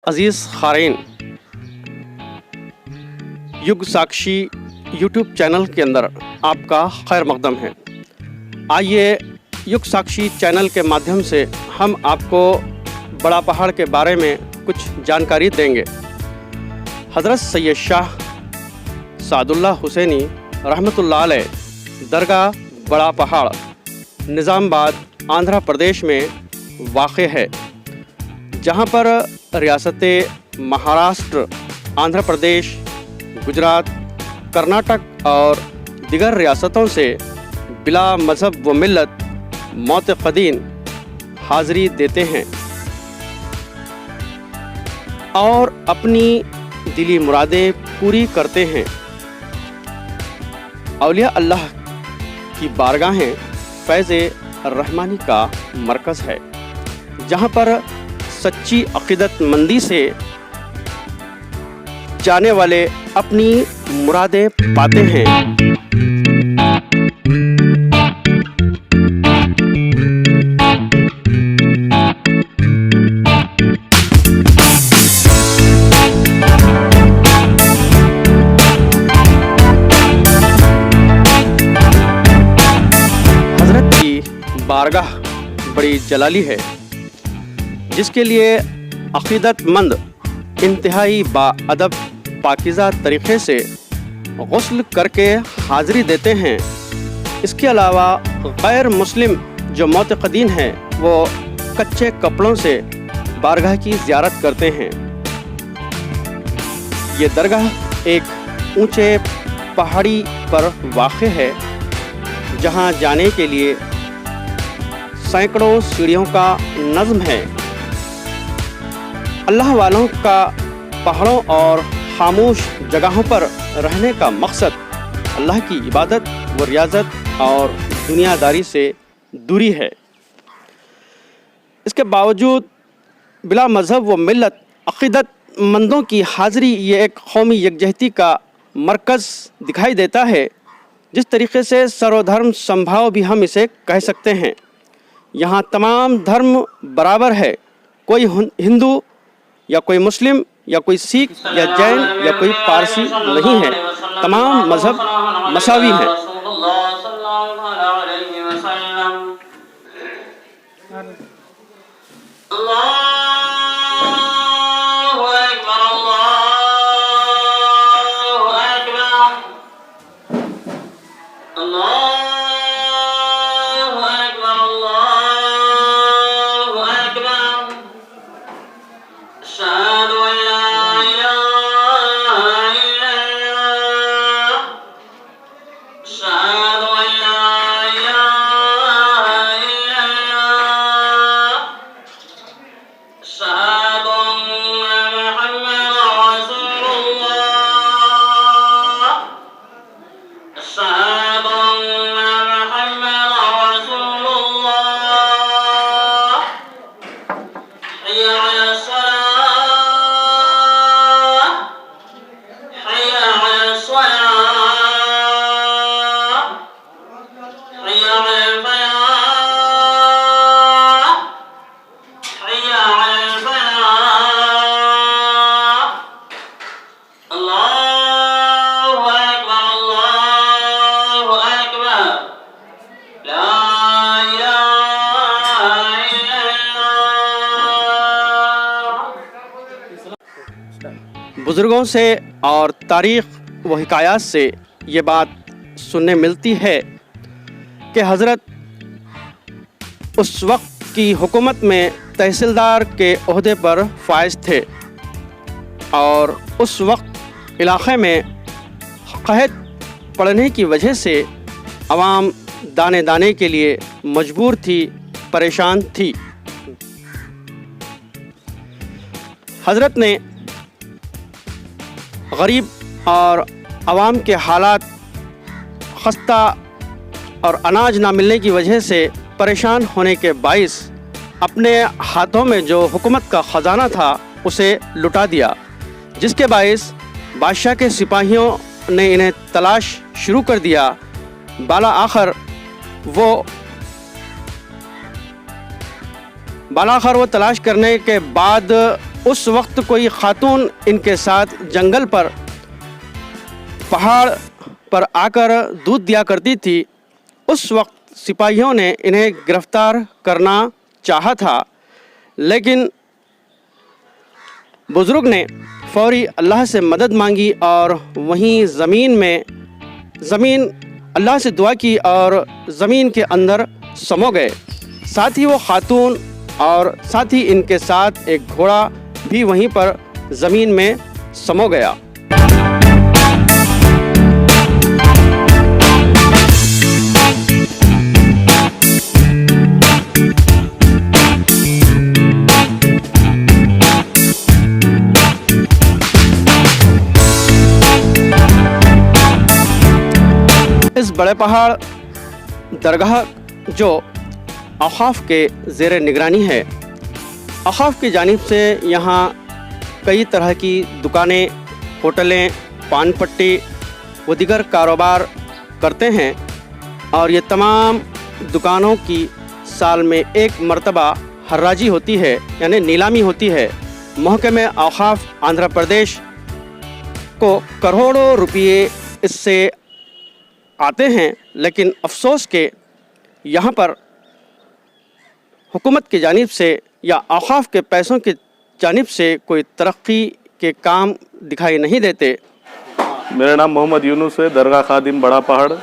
अज़ीज़ ख़ारीन, युग साक्षी YouTube channel के अंदर आपका खैर मक़दम है। आइए युग साक्षी चैनल के माध्यम से हम आपको बड़ा पहाड़ के बारे में कुछ जानकारी देंगे। हज़रत सैयद शाह सादुल्लाह हुसैनी रहमतुल्लाह अलैह दरगाह बड़ा पहाड़ निज़ामाबाद आंध्र प्रदेश में वाक़ है, जहाँ पर रियासतें महाराष्ट्र, आंध्र प्रदेश, गुजरात, कर्नाटक और दिगर रियासतों से बिला मज़हब व मिल्लत मोतक़दीन हाज़री देते हैं और अपनी दिली मुरादें पूरी करते हैं। औलिया अल्लाह की बारगाहें फैज़ रहमानी का मरकज़ है, जहाँ पर सच्ची अक़ीदतमंदी से जाने वाले अपनी मुरादें पाते हैं। हज़रत की बारगाह बड़ी जलाली है, जिसके लिए अक़ीदतमंद इंतहाई बाअदब पाकीज़ा तरीक़े से गुस्ल करके हाज़री देते हैं। इसके अलावा गैर मुस्लिम जो मोतक़दीन हैं वो कच्चे कपड़ों से बारगाह की ज़ियारत करते हैं। ये दरगाह एक ऊंचे पहाड़ी पर वाक़ है, जहां जाने के लिए सैकड़ों सीढ़ियों का नज़्म है। अल्लाह वालों का पहाड़ों और खामोश जगहों पर रहने का मकसद अल्लाह की इबादत व रियाज़त और दुनियादारी से दूरी है। इसके बावजूद बिला मज़हब व मिल्लत अक़ीदतमंदों की हाज़री ये एक कौमी यकजहती का मरकज़ दिखाई देता है। जिस तरीक़े से सर्वधर्म समभाव भी हम इसे कह सकते हैं। यहाँ तमाम धर्म बराबर है, कोई हिंदू या कोई मुस्लिम या कोई सिख या जैन या कोई पारसी नहीं है, तमाम मज़हब मसावी हैं। बुज़ुर्गों से और तारीख़ व हिकायात से ये बात सुनने मिलती है कि हज़रत उस वक्त की हुकूमत में तहसीलदार के ओहदे पर फाइज़ थे और उस वक्त इलाक़े में क़हत पड़ने की वजह से आवाम दाने दाने के लिए मजबूर थी, परेशान थी। हज़रत ने गरीब और आवाम के हालात खस्ता और अनाज ना मिलने की वजह से परेशान होने के बाइस अपने हाथों में जो हुकूमत का ख़जाना था उसे लुटा दिया, जिसके बाइस बादशाह के सिपाहियों ने इन्हें तलाश शुरू कर दिया। बाला आखिर वो तलाश करने के बाद उस वक्त कोई खातून इनके साथ जंगल पर पहाड़ पर आकर दूध दिया करती थी। उस वक्त सिपाहियों ने इन्हें गिरफ्तार करना चाहा था, लेकिन बुज़ुर्ग ने फौरी अल्लाह से मदद मांगी और वहीं ज़मीन अल्लाह से दुआ की और ज़मीन के अंदर समा गए। साथ ही वो खातून और साथ ही इनके साथ एक घोड़ा भी वहीं पर ज़मीन में समा गया। इस बड़े पहाड़ दरगाह जो औक़ाफ़ के ज़ेर निगरानी है, औक़ाफ़ की जानिब से यहाँ कई तरह की दुकानें, होटलें, पान पट्टी व दीगर कारोबार करते हैं और ये तमाम दुकानों की साल में एक मरतबा हर्राजी होती है, यानी नीलामी होती है। महकमे औक़ाफ़ आंध्र प्रदेश को करोड़ों रुपये इससे आते हैं, लेकिन अफसोस के यहाँ पर हुकूमत की जानिब से या औक़ाफ़ के पैसों की जानिब से कोई तरक्की के काम दिखाई नहीं देते। मेरा नाम मोहम्मद यूनुस है, दरगाह खादिम बड़ा पहाड़।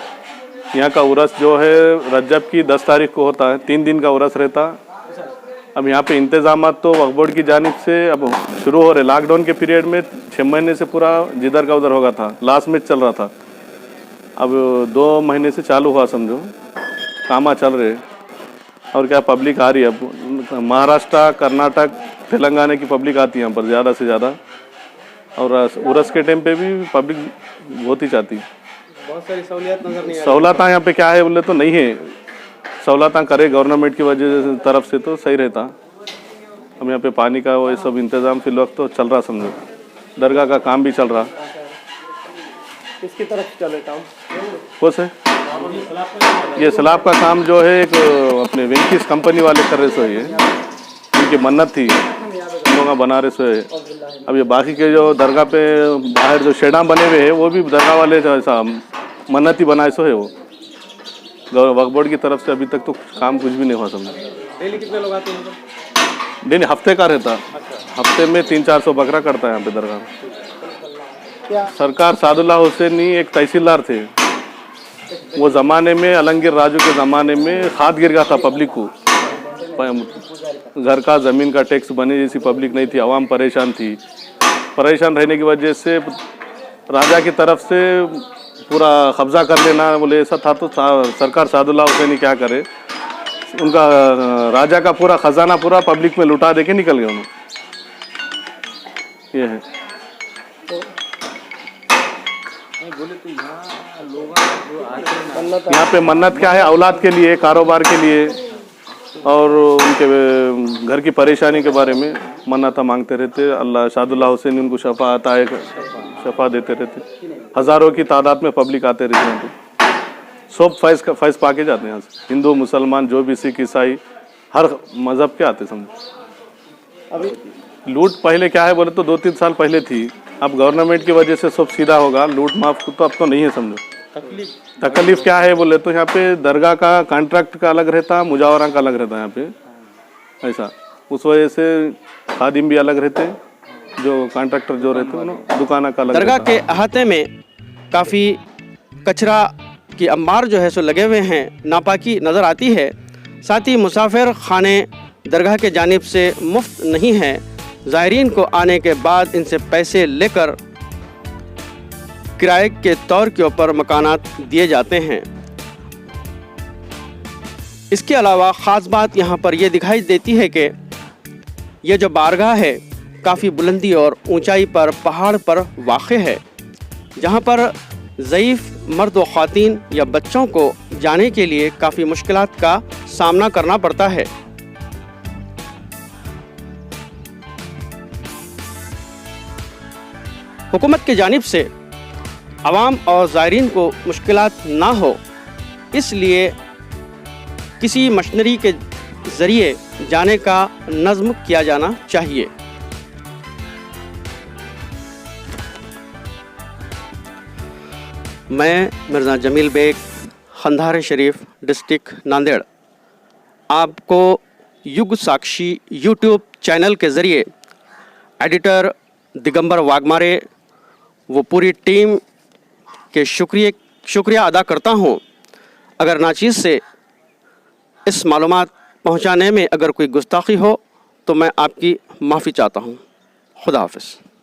यहाँ का उरस जो है रजब की 10 तारीख को होता है, 3 दिन का उरस रहता। अब यहाँ पे इंतज़ामात तो वक्फ बोर्ड की जानिब से अब शुरू हो रहे। लॉकडाउन के पीरियड में 6 महीने से पूरा जिधर का उधर होगा था, लास्ट में चल रहा था। अब 2 महीने से चालू हुआ, समझो कामा चल रहे। और क्या पब्लिक आ रही है, अब महाराष्ट्र, कर्नाटक, तेलंगाना की पब्लिक आती है यहाँ पर ज़्यादा से ज़्यादा। और उरस के टाइम पे भी पब्लिक बहुत ही चाहती। बहुत सारी सहूलियत नज़र नहीं आ रही। सहूलत यहाँ पे क्या है बोले तो नहीं है। सहूलत करे गवर्नमेंट की वजह तरफ से तो सही रहता। अब यहाँ पे पानी का वो सब इंतज़ाम फिल वक्त तो चल रहा, समझो दरगाह का काम भी चल रहा। इसकी तरफ चले काम कुछ है ये सलाब का काम जो है एक अपने वेंकीस कंपनी वाले कर रहे सो, ये उनकी मन्नत थी, उन लोग बना रहे सो है। अब ये बाकी के जो दरगाह पे बाहर जो शेडा बने हुए हैं वो भी दरगाह वाले जो ऐसा मन्नत ही बनाए सो है। वो वक्फ बोर्ड की तरफ से अभी तक तो काम कुछ भी नहीं हुआ। समझो डेली कितने लोग आते हैं? डेली हफ्ते का रहता, हफ्ते में 300-400 बकरा करता है यहाँ पे दरगाह। क्या सरकार सादुल्ला हुसैनी एक तहसीलदार थे, वो ज़माने में अलंगीर राजू के ज़माने में खाद गिर गया था पब्लिक को। घर का ज़मीन का टैक्स बने जैसी पब्लिक नहीं थी, आवाम परेशान थी। परेशान रहने की वजह से राजा की तरफ से पूरा कब्ज़ा कर लेना बोले ऐसा था। तो सरकार सादुल्ला हुसैनी क्या करे, उनका राजा का पूरा ख़जाना पूरा पब्लिक में लुटा दे के निकल गए उन्होंने। ये है यहाँ पे मन्नत क्या है, औलाद के लिए, कारोबार के लिए और उनके घर की परेशानी के बारे में मन्नत मांगते रहते। अल्लाह सादुल्ला हुसैन उनको शफा आता है, शफा देते रहते। हज़ारों की तादाद में पब्लिक आते रहते हैं। सब फैज़ पाके जाते हैं यहाँ से, हिंदू मुसलमान जो भी सिख ईसाई हर मज़हब के आते। समझो अभी लूट पहले क्या है बोले तो 2-3 साल पहले थी। अब गवर्नमेंट की वजह से सब सीधा होगा, लूट माफ तो अब तो नहीं है। समझो तकलीफ क्या है बोले तो यहाँ पे दरगाह का कॉन्ट्रैक्ट का अलग रहता, मुजावरा का अलग रहता है यहाँ पे ऐसा। उस वजह से खादिम भी अलग रहते, जो कॉन्ट्रैक्टर जो रहते हैं दुकाना का अलग। दरगाह के अहाते में काफ़ी कचरा की अंबार जो है सो लगे हुए हैं, नापाकी नज़र आती है। साथ ही मुसाफिर खाने दरगाह के जानिब से मुफ्त नहीं है। ज़ायरीन को आने के बाद इनसे पैसे लेकर किराए के तौर के ऊपर मकानात दिए जाते हैं। इसके अलावा ख़ास बात यहाँ पर यह दिखाई देती है कि यह जो बारगाह है काफ़ी बुलंदी और ऊंचाई पर पहाड़ पर वाक़ है, जहाँ पर ज़ईफ़ मर्द व ख़वातीन या बच्चों को जाने के लिए काफ़ी मुश्किलात का सामना करना पड़ता है। हुकूमत की जानिब से आवाम और ज़ायरीन को मुश्किलात ना हो, इसलिए किसी मशीनरी के ज़रिए जाने का नज़्म किया जाना चाहिए। मैं मिर्ज़ा जमील बेग, खंधार शरीफ, डिस्ट्रिक्ट नांदेड़, आपको युग साक्षी यूट्यूब चैनल के ज़रिए एडिटर दिगंबर वाघमारे वो पूरी टीम के शुक्रिया अदा करता हूँ। अगर नाचीज़ से इस मालूमात पहुँचाने में अगर कोई गुस्ताखी हो तो मैं आपकी माफ़ी चाहता हूँ। खुदा हाफ़िज़।